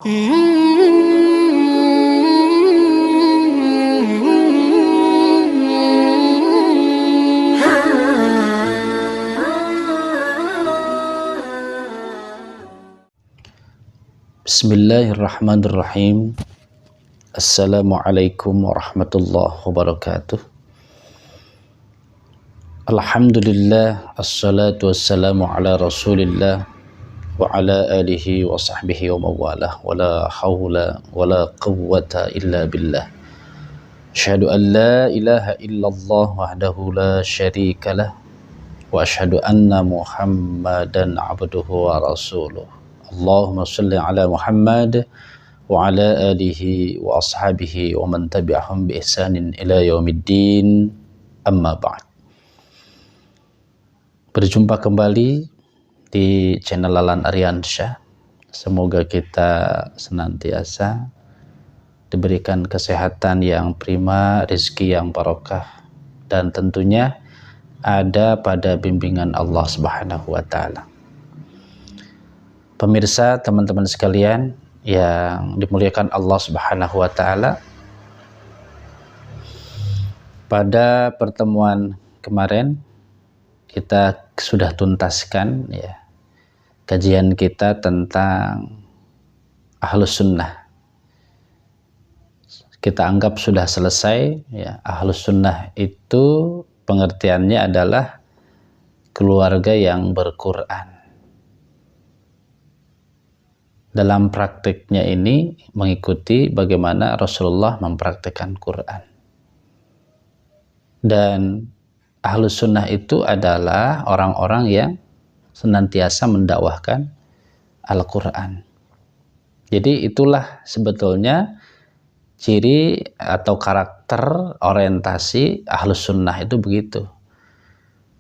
Bismillahirrahmanirrahim. Assalamualaikum warahmatullahi wabarakatuh. Alhamdulillah, assalatu wassalamu ala rasulillah wa ala alihi wa sahbihi wa mawalah, wa la hawla wa la quwwata illa billah. Asyhadu an la ilaha illallah wahdahu la syarika lah, wa asyhadu anna muhammadan abduhu wa rasuluh. Allahumma salli ala Muhammad wa ala alihi wa ashabihi wa man tabi'ahum bi ihsanin ila yaumiddin, amma ba'd. Berjumpa kembali di channel Lalan Aryansyah. Semoga kita senantiasa diberikan kesehatan yang prima, rezeki yang barokah, dan tentunya ada pada bimbingan Allah Subhanahu wa Ta'ala. Pemirsa, teman-teman sekalian yang dimuliakan Allah Subhanahu wa Ta'ala, pada pertemuan kemarin kita sudah tuntaskan kajian kita tentang Ahlus Sunnah. Kita anggap sudah selesai. Ahlus Sunnah itu pengertiannya adalah keluarga yang berquran. Dalam praktiknya ini mengikuti bagaimana Rasulullah mempraktikkan Quran. Dan Ahlus Sunnah itu adalah orang-orang yang senantiasa mendakwahkan Al-Quran. Jadi itulah sebetulnya ciri atau karakter orientasi Ahlus Sunnah itu begitu.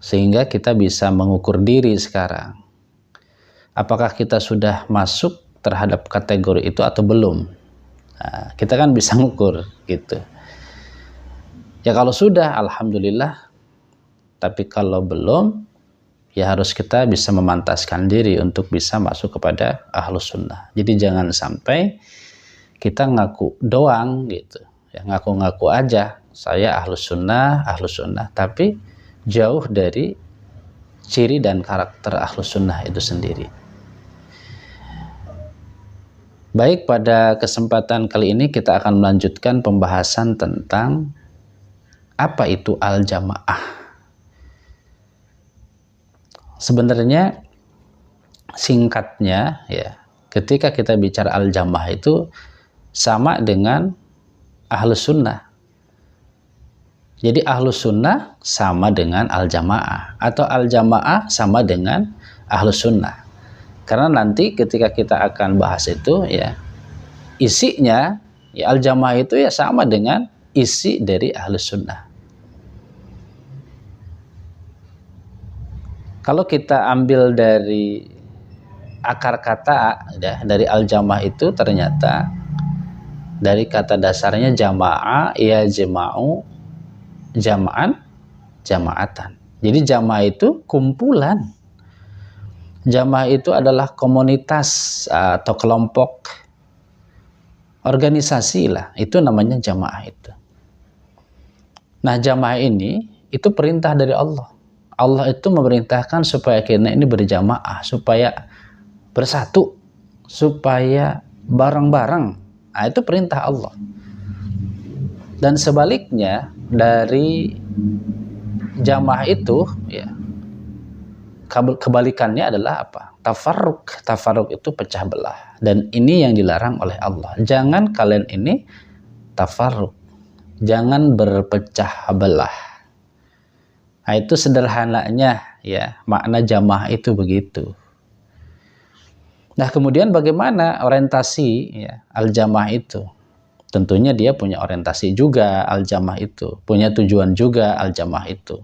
Sehingga kita bisa mengukur diri sekarang. Apakah kita sudah masuk terhadap kategori itu atau belum? Nah, kita kan bisa ngukur gitu. Ya kalau sudah, alhamdulillah. Tapi kalau belum, ya harus kita bisa memantaskan diri untuk bisa masuk kepada Ahlus Sunnah. Jadi jangan sampai kita ngaku doang gitu. Ya ngaku-ngaku aja, saya Ahlus Sunnah, tapi jauh dari ciri dan karakter Ahlus Sunnah itu sendiri. Baik, pada kesempatan kali ini kita akan melanjutkan pembahasan tentang apa itu al-jamaah. Sebenarnya singkatnya ketika kita bicara al-jamaah itu sama dengan Ahlus Sunnah. Jadi Ahlus Sunnah sama dengan al-jamaah, atau al-jamaah sama dengan Ahlus Sunnah. Karena nanti ketika kita akan bahas itu isinya al-jamaah itu sama dengan isi dari Ahlus Sunnah. Kalau kita ambil dari akar kata dari al-jamaah itu, ternyata dari kata dasarnya jamaah, jama'u, jama'an, jama'atan. Jadi jamaah itu kumpulan. Jamaah itu adalah komunitas atau kelompok, organisasi lah. Itu namanya jamaah itu. Nah, jamaah ini itu perintah dari Allah. Allah itu memerintahkan supaya kita ini berjamaah, supaya bersatu, supaya bareng-bareng. Nah, itu perintah Allah. Dan sebaliknya dari jamaah itu kebalikannya adalah apa? Tafarruq. Tafarruq itu pecah belah. Dan ini yang dilarang oleh Allah. Jangan kalian ini tafarruq. Jangan berpecah belah. Nah, itu sederhananya makna jamaah itu begitu. Nah, kemudian bagaimana orientasi al-jamaah itu? Tentunya dia punya orientasi juga al-jamaah itu, punya tujuan juga al-jamaah itu.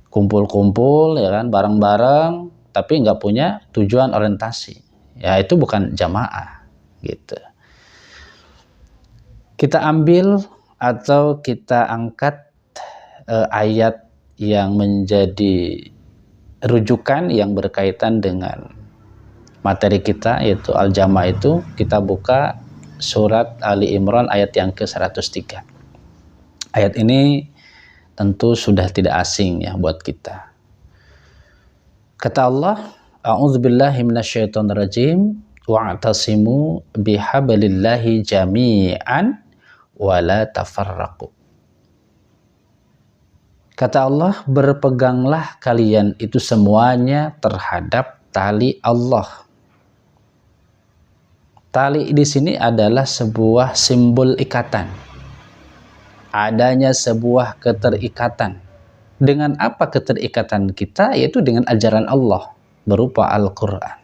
Kumpul-kumpul bareng-bareng, tapi nggak punya tujuan orientasi. Ya itu bukan jamaah gitu. Kita ambil atau kita angkat ayat yang menjadi rujukan yang berkaitan dengan materi kita yaitu Al-Jamaah itu, kita buka surat Ali Imran ayat yang ke-103. Ayat ini tentu sudah tidak asing ya buat kita. Kata Allah, a'udzubillahi minasyaitonirrajim, wa'tasimu bihablillahi jami'an wa la tafarraqu. Kata Allah, berpeganglah kalian itu semuanya terhadap tali Allah. Tali di sini adalah sebuah simbol ikatan. Adanya sebuah keterikatan. Dengan apa keterikatan kita? Yaitu dengan ajaran Allah berupa Al-Quran.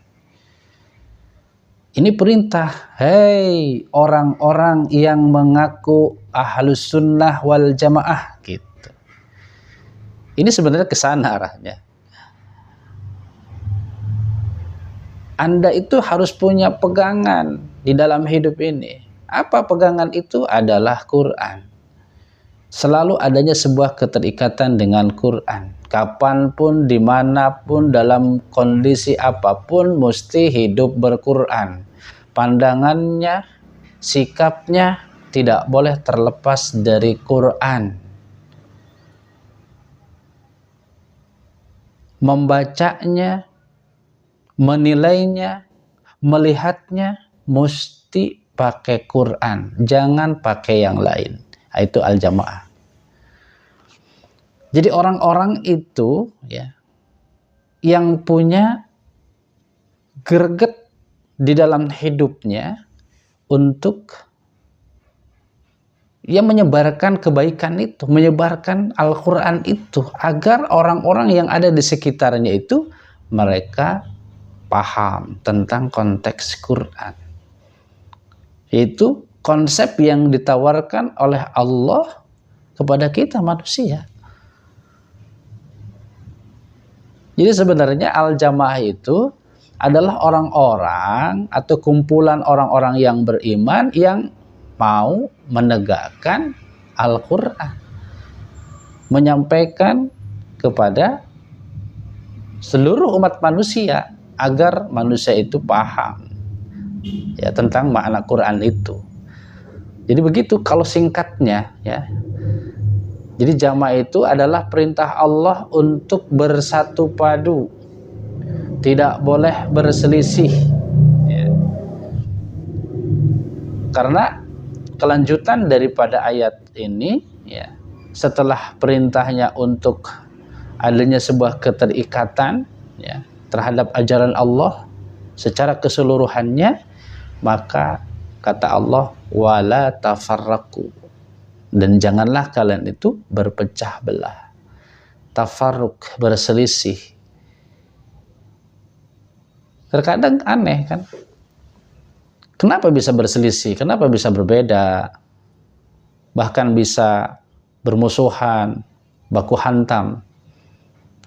Ini perintah, hei orang-orang yang mengaku ahlus sunnah wal jamaah gitu. Ini sebenarnya kesana arahnya. Anda itu harus punya pegangan di dalam hidup ini. Apa pegangan itu? Adalah Quran. Selalu adanya sebuah keterikatan dengan Quran. Kapanpun, dimanapun, dalam kondisi apapun, mesti hidup berquran. Pandangannya, sikapnya tidak boleh terlepas dari Quran. Membacanya, menilainya, melihatnya, mesti pakai Quran. Jangan pakai yang lain. Itu Al-Jamaah. Jadi orang-orang itu ya yang punya greget di dalam hidupnya untuk ya menyebarkan kebaikan itu, menyebarkan Al-Quran itu, agar orang-orang yang ada di sekitarnya itu mereka paham tentang konteks Quran. Itu konsep yang ditawarkan oleh Allah kepada kita manusia. Jadi sebenarnya Al-Jamaah itu adalah orang-orang atau kumpulan orang-orang yang beriman yang mau menegakkan Al-Quran, menyampaikan kepada seluruh umat manusia agar manusia itu paham ya tentang makna Quran itu. Jadi begitu kalau singkatnya ya. Jadi jamaah itu adalah perintah Allah untuk bersatu padu, tidak boleh berselisih. Ya. Karena kelanjutan daripada ayat ini, ya, setelah perintahnya untuk adanya sebuah keterikatan ya, terhadap ajaran Allah secara keseluruhannya, maka kata Allah, wala tafarraqu. Dan janganlah kalian itu berpecah belah. Tafarruq, berselisih. Terkadang aneh kan? Kenapa bisa berselisih? Kenapa bisa berbeda? Bahkan bisa bermusuhan, baku hantam.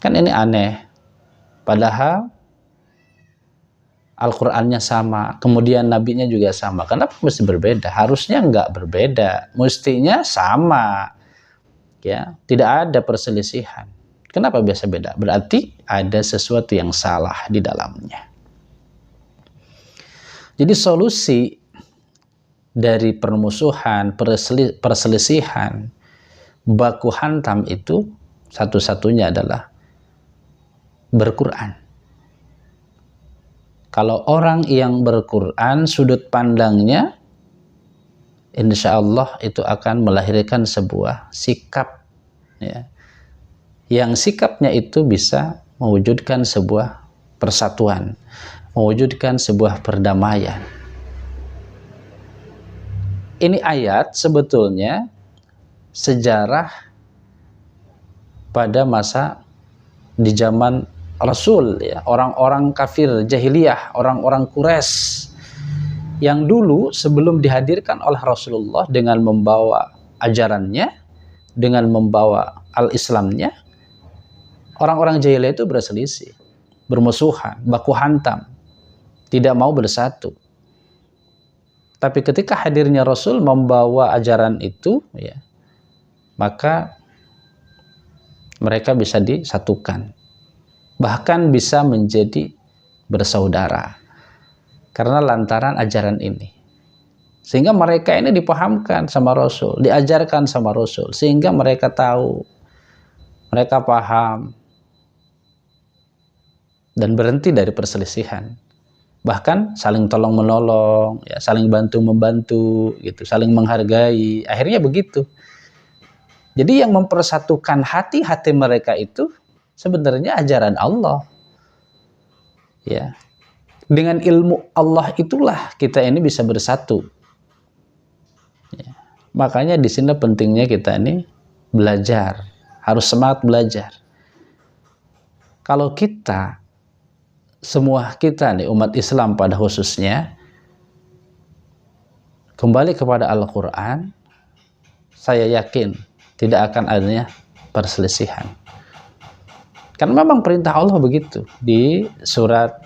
Kan ini aneh. Padahal Al-Qur'annya sama, kemudian nabinya juga sama. Kenapa mesti berbeda? Harusnya enggak berbeda, mestinya sama. Ya, tidak ada perselisihan. Kenapa biasa beda? Berarti ada sesuatu yang salah di dalamnya. Jadi solusi dari permusuhan, perselisihan, baku hantam itu satu-satunya adalah berquran. Kalau orang yang berquran, sudut pandangnya insya Allah itu akan melahirkan sebuah sikap ya, yang sikapnya itu bisa mewujudkan sebuah persatuan, mewujudkan sebuah perdamaian. Ini ayat sebetulnya sejarah pada masa di zaman Rasul ya, orang-orang kafir jahiliyah, orang-orang Quraisy yang dulu sebelum dihadirkan oleh Rasulullah dengan membawa ajarannya, dengan membawa al-Islamnya, orang-orang jahiliyah itu berselisih, bermusuhan, baku hantam, tidak mau bersatu. Tapi ketika hadirnya Rasul membawa ajaran itu ya, maka mereka bisa disatukan, bahkan bisa menjadi bersaudara. karena lantaran ajaran ini. Sehingga mereka ini dipahamkan sama Rasul, diajarkan sama Rasul, sehingga mereka tahu, mereka paham, dan berhenti dari perselisihan. Bahkan saling tolong menolong, ya, saling bantu membantu, gitu, saling menghargai. Akhirnya begitu. Jadi yang mempersatukan hati-hati mereka itu sebenarnya ajaran Allah. Ya, dengan ilmu Allah itulah kita ini bisa bersatu. Ya. Makanya di sini pentingnya kita ini belajar, harus semangat belajar. Kalau kita, semua kita nih umat Islam pada khususnya kembali kepada Al-Quran, saya yakin tidak akan adanya perselisihan. Karena memang perintah Allah begitu. Di surat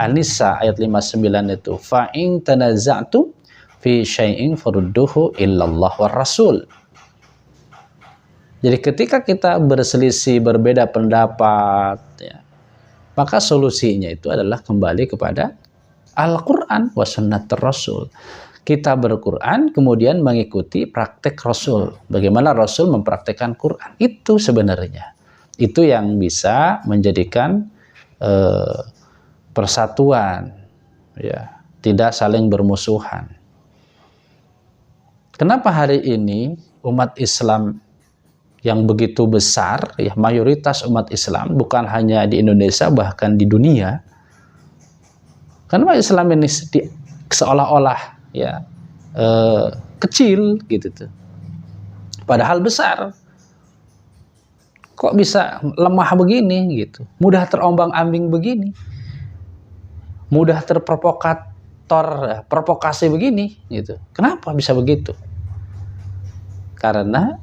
An-Nisa ayat 59 itu, fa'in tanaza'tu fi syai'in farudduhu illallah war rasul. Jadi ketika kita berselisih, berbeda pendapat, ya, maka solusinya itu adalah kembali kepada Al-Quran wa sunnat Rasul. Kita berquran kemudian mengikuti praktek Rasul. Bagaimana Rasul mempraktekkan Quran. Itu sebenarnya. Itu yang bisa menjadikan persatuan, ya, tidak saling bermusuhan. Kenapa hari ini umat Islam yang begitu besar, ya, mayoritas umat Islam bukan hanya di Indonesia bahkan di dunia, karena Islam ini seolah-olah, ya, kecil gitu tuh, padahal besar. Kok bisa lemah begini gitu, mudah terombang-ambing begini, mudah provokasi begini gitu. Kenapa bisa begitu? Karena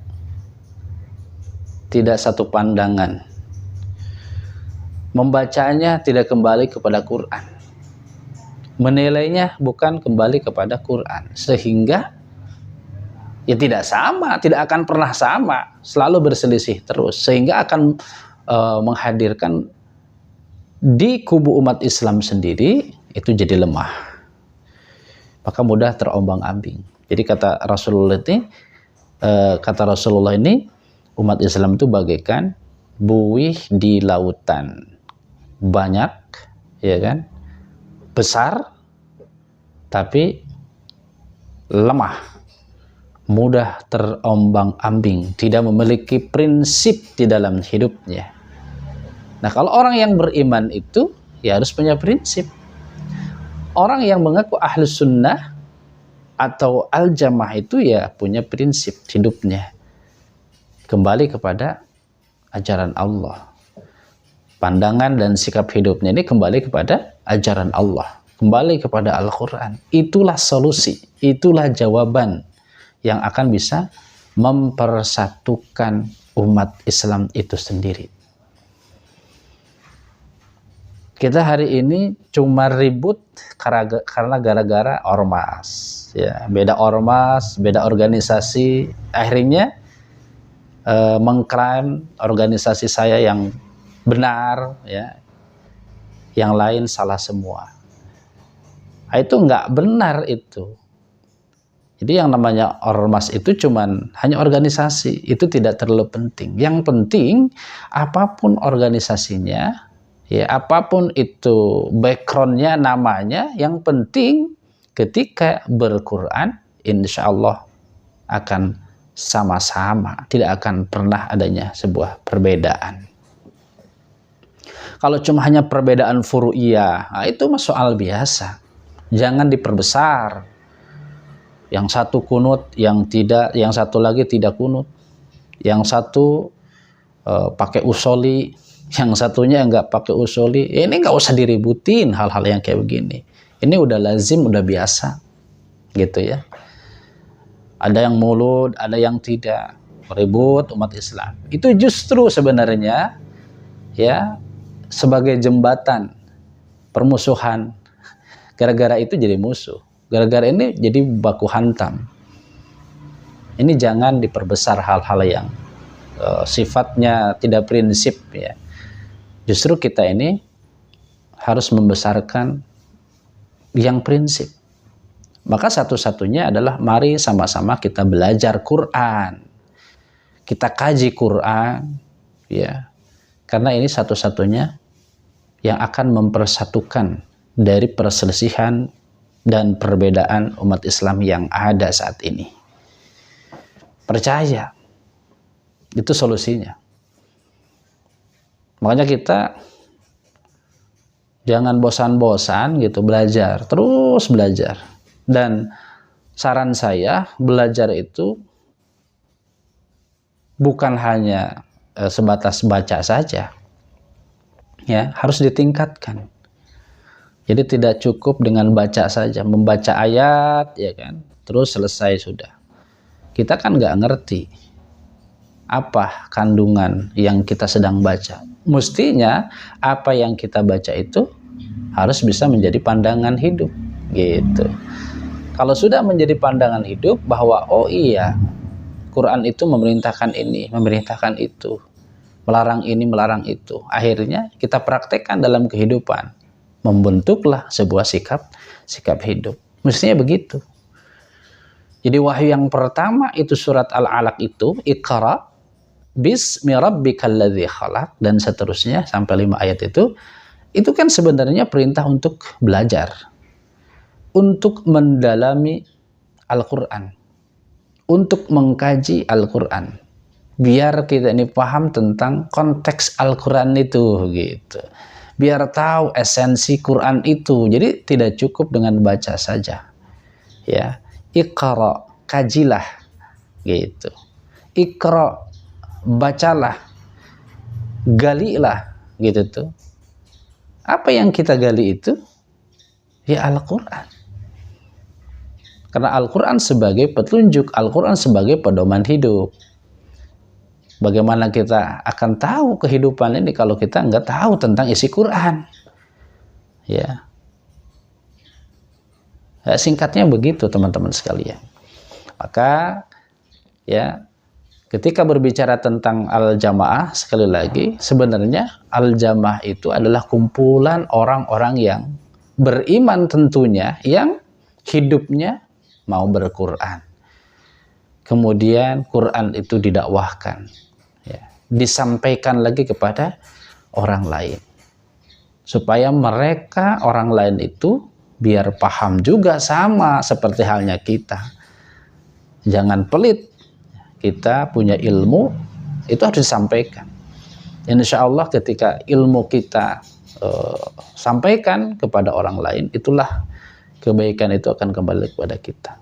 tidak satu pandangan, membacanya tidak kembali kepada Quran, menilainya bukan kembali kepada Quran, sehingga ya tidak sama, tidak akan pernah sama, selalu berselisih terus, sehingga akan menghadirkan di kubu umat Islam sendiri itu jadi lemah, maka mudah terombang-ambing. Jadi kata Rasulullah ini, umat Islam itu bagaikan buih di lautan, banyak, ya kan, besar, tapi lemah, mudah terombang-ambing, tidak memiliki prinsip di dalam hidupnya. Nah, kalau orang yang beriman itu ya harus punya prinsip. Orang yang mengaku ahlus sunnah atau al-jamaah itu ya punya prinsip hidupnya, kembali kepada ajaran Allah. Pandangan dan sikap hidupnya ini kembali kepada ajaran Allah, kembali kepada Al-Quran. Itulah solusi, itulah jawaban yang akan bisa mempersatukan umat Islam itu sendiri. Kita hari ini cuma ribut karena gara-gara ormas, ya, beda ormas, beda organisasi, akhirnya mengklaim organisasi saya yang benar, ya, yang lain salah semua. Nah, itu nggak benar itu. Jadi yang namanya ormas itu cuman hanya organisasi, itu tidak terlalu penting. Yang penting apapun organisasinya, ya, apapun itu backgroundnya, namanya, yang penting ketika berquran insya Allah akan sama-sama, tidak akan pernah adanya sebuah perbedaan. Kalau cuma hanya perbedaan furu'iyah, nah itu mah soal biasa, jangan diperbesar. Yang satu kunut, yang satu lagi tidak kunut, yang satu pakai usoli, yang satunya enggak pakai usoli. Ini enggak usah diributin hal-hal yang kayak begini. Ini udah lazim, udah biasa, gitu ya. Ada yang mulut, ada yang tidak, ribut umat Islam. Itu justru sebenarnya, ya, sebagai jembatan permusuhan. Gara-gara itu jadi musuh. Gara-gara ini jadi baku hantam. Ini jangan diperbesar hal-hal yang sifatnya tidak prinsip, ya. Justru kita ini harus membesarkan yang prinsip. Maka satu-satunya adalah mari sama-sama kita belajar Quran. Kita kaji Quran, ya. Karena ini satu-satunya yang akan mempersatukan dari perselisihan dan perbedaan umat Islam yang ada saat ini. Percaya, itu solusinya. Makanya kita jangan bosan-bosan gitu belajar, terus belajar. Dan saran saya, belajar itu bukan hanya sebatas baca saja, ya, harus ditingkatkan. Jadi tidak cukup dengan baca saja, membaca ayat, ya kan, terus selesai sudah. Kita kan nggak ngerti apa kandungan yang kita sedang baca. Mestinya apa yang kita baca itu harus bisa menjadi pandangan hidup, gitu. Kalau sudah menjadi pandangan hidup bahwa oh iya, Quran itu memerintahkan ini, memerintahkan itu, melarang ini, melarang itu. Akhirnya kita praktekkan dalam kehidupan. Membentuklah sebuah sikap hidup. Mestinya begitu. Jadi wahyu yang pertama itu surat Al-Alaq itu, Iqra bismi rabbikal ladzi khalaq, dan seterusnya sampai 5 ayat itu kan sebenarnya perintah untuk belajar, untuk mendalami Al-Quran, untuk mengkaji Al-Quran, biar kita ini paham tentang konteks Al-Quran itu, gitu. Biar tahu esensi Quran itu. Jadi tidak cukup dengan baca saja, ya. Iqra, kajilah, gitu. Iqra, bacalah, galilah, gitu tuh. Apa yang kita gali itu? Ya Al-Quran. Karena Al-Quran sebagai petunjuk, Al-Quran sebagai pedoman hidup. Bagaimana kita akan tahu kehidupan ini kalau kita nggak tahu tentang isi Quran? Ya. Ya, singkatnya begitu teman-teman sekalian. Maka ya, ketika berbicara tentang al-jamaah, sekali lagi sebenarnya al-jamaah itu adalah kumpulan orang-orang yang beriman tentunya, yang hidupnya mau berquran. Kemudian Quran itu didakwahkan, ya, disampaikan lagi kepada orang lain, supaya mereka orang lain itu biar paham juga sama seperti halnya kita. Jangan pelit, kita punya ilmu itu harus disampaikan. Insya Allah ketika ilmu kita sampaikan kepada orang lain, itulah kebaikan itu akan kembali kepada kita.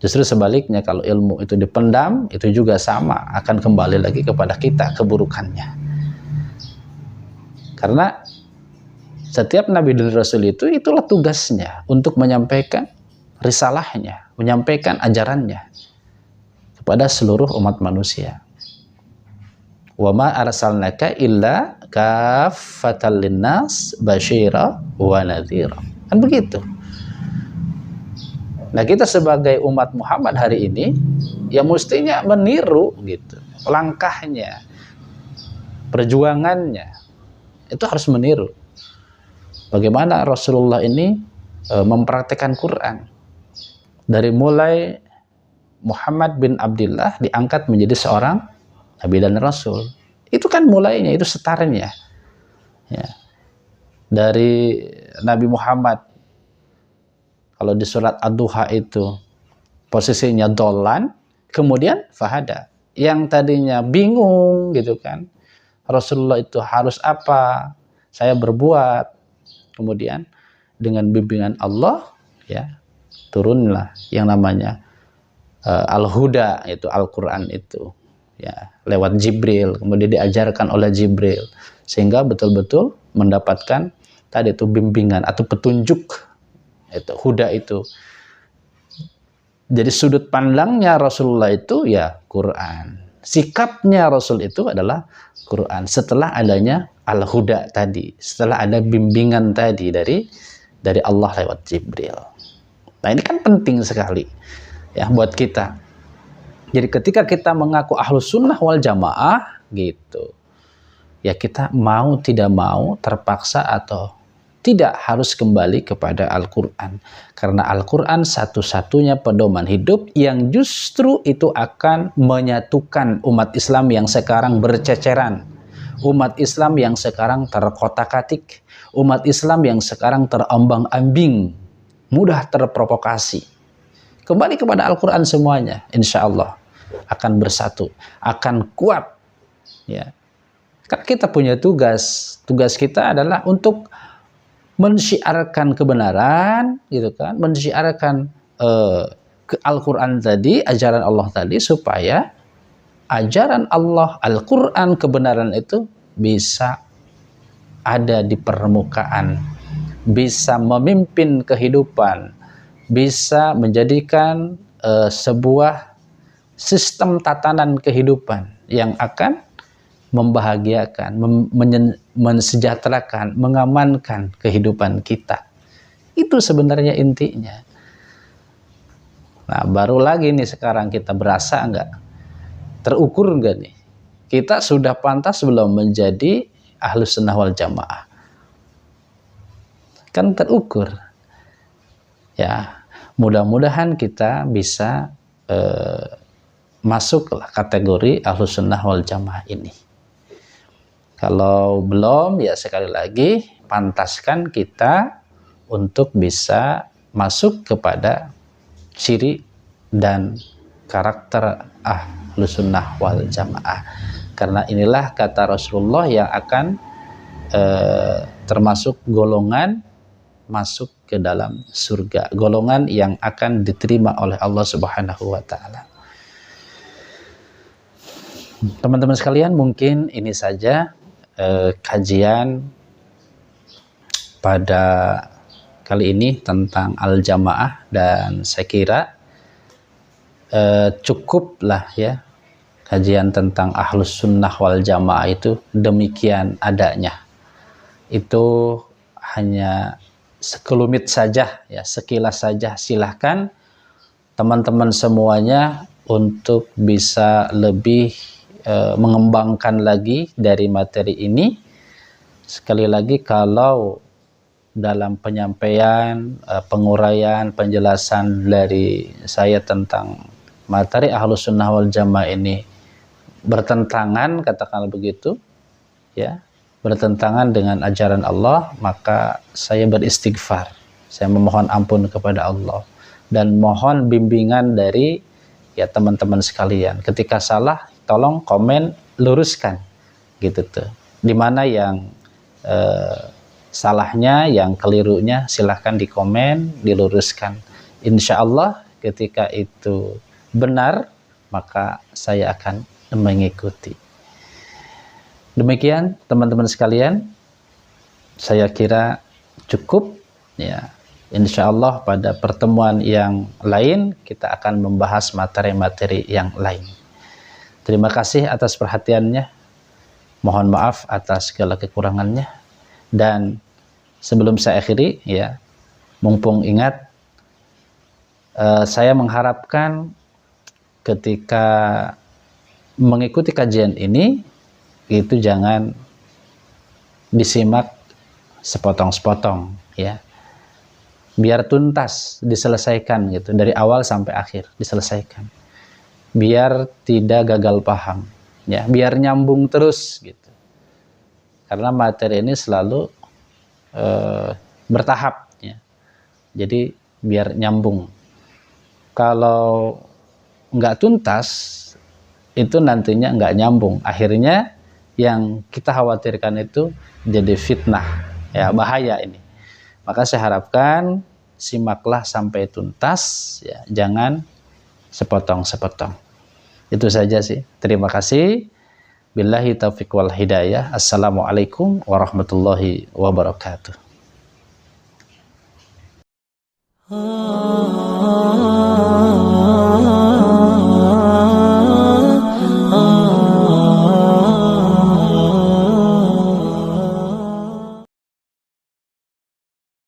Justru sebaliknya, kalau ilmu itu dipendam, itu juga sama, akan kembali lagi kepada kita keburukannya. Karena setiap Nabi dan Rasul itu, itulah tugasnya untuk menyampaikan risalahnya, menyampaikan ajarannya kepada seluruh umat manusia. Wa ma arsalnaka illa kaffatan linnas basyira wa nadhira. Kan begitu. Nah, kita sebagai umat Muhammad hari ini ya mestinya meniru gitu langkahnya, perjuangannya. Itu harus meniru bagaimana Rasulullah ini mempraktekkan Quran. Dari mulai Muhammad bin Abdullah diangkat menjadi seorang Nabi dan Rasul. Itu kan mulainya, itu setarnya. Ya. Dari Nabi Muhammad, kalau di surat Ad-Duha itu posisinya dolan, kemudian fahada. Yang tadinya bingung gitu kan, Rasulullah itu harus apa, saya berbuat. Kemudian dengan bimbingan Allah, ya, turunlah yang namanya Al-Huda, itu Al-Quran itu, ya, lewat Jibril, kemudian diajarkan oleh Jibril, sehingga betul-betul mendapatkan tadi itu bimbingan atau petunjuk, itu huda itu. Jadi sudut pandangnya Rasulullah itu ya Quran, sikapnya Rasul itu adalah Quran. Setelah adanya Al-Huda tadi, setelah ada bimbingan tadi dari Allah lewat Jibril. Nah, ini kan penting sekali ya buat kita. Jadi ketika kita mengaku Ahlus Sunnah wal Jamaah gitu, ya kita mau tidak mau, terpaksa atau tidak harus kembali kepada Al-Quran. Karena Al-Quran satu-satunya pedoman hidup yang justru itu akan menyatukan umat Islam yang sekarang berceceran. Umat Islam yang sekarang terkotak-katik. Umat Islam yang sekarang terombang-ambing. Mudah terprovokasi. Kembali kepada Al-Quran semuanya. Insya Allah akan bersatu. Akan kuat. Ya. Karena kita punya tugas. Tugas kita adalah untuk mensyiarkan kebenaran, gitu kan, mensyiarkan Al-Quran tadi, ajaran Allah tadi, supaya ajaran Allah, Al-Quran, kebenaran itu bisa ada di permukaan, bisa memimpin kehidupan, bisa menjadikan sebuah sistem tatanan kehidupan yang akan membahagiakan, mensejahterakan, mengamankan kehidupan kita. Itu sebenarnya intinya. Nah, baru lagi nih sekarang kita berasa enggak? Terukur enggak nih? Kita sudah pantas belum menjadi Ahlus Sunnah wal Jamaah? Kan terukur. Ya, mudah-mudahan kita bisa masuk kategori Ahlus Sunnah wal Jamaah ini. Kalau belum, ya sekali lagi pantaskan kita untuk bisa masuk kepada ciri dan karakter Ahlus Sunnah wal Jamaah. Karena inilah kata Rasulullah yang akan termasuk golongan masuk ke dalam surga. Golongan yang akan diterima oleh Allah Subhanahu wa Ta'ala. Teman-teman sekalian, mungkin ini saja kajian pada kali ini tentang Al-Jamaah, dan saya kira cukuplah ya kajian tentang Ahlus Sunnah wal Jamaah itu demikian adanya. Itu hanya sekelumit saja ya, sekilas saja. Silahkan teman-teman semuanya untuk bisa lebih mengembangkan lagi dari materi ini. Sekali lagi, kalau dalam penyampaian, penguraian, penjelasan dari saya tentang materi Ahlus Sunnah wal Jamaah ini bertentangan, katakanlah begitu, ya, bertentangan dengan ajaran Allah, maka saya beristighfar, saya memohon ampun kepada Allah dan mohon bimbingan dari ya teman-teman sekalian. Ketika salah, tolong komen, luruskan, gitu tuh. Dimana yang salahnya, yang kelirunya, silahkan di komen, diluruskan. Insya Allah ketika itu benar, maka saya akan mengikuti. Demikian teman-teman sekalian, saya kira cukup ya. Insya Allah pada pertemuan yang lain kita akan membahas materi-materi yang lain. Terima kasih atas perhatiannya. Mohon maaf atas segala kekurangannya. Dan sebelum saya akhiri ya, mumpung ingat, saya mengharapkan ketika mengikuti kajian ini itu jangan disimak sepotong-sepotong ya. Biar tuntas diselesaikan gitu, dari awal sampai akhir diselesaikan. Biar tidak gagal paham ya, biar nyambung terus gitu. Karena materi ini selalu bertahap ya. Jadi biar nyambung. Kalau nggak tuntas, itu nantinya nggak nyambung. Akhirnya yang kita khawatirkan itu jadi fitnah ya, bahaya ini. Maka saya harapkan simaklah sampai tuntas ya, jangan sepotong-sepotong. Itu saja sih. Terima kasih. Billahi taufiq wal hidayah. Assalamualaikum warahmatullahi wabarakatuh.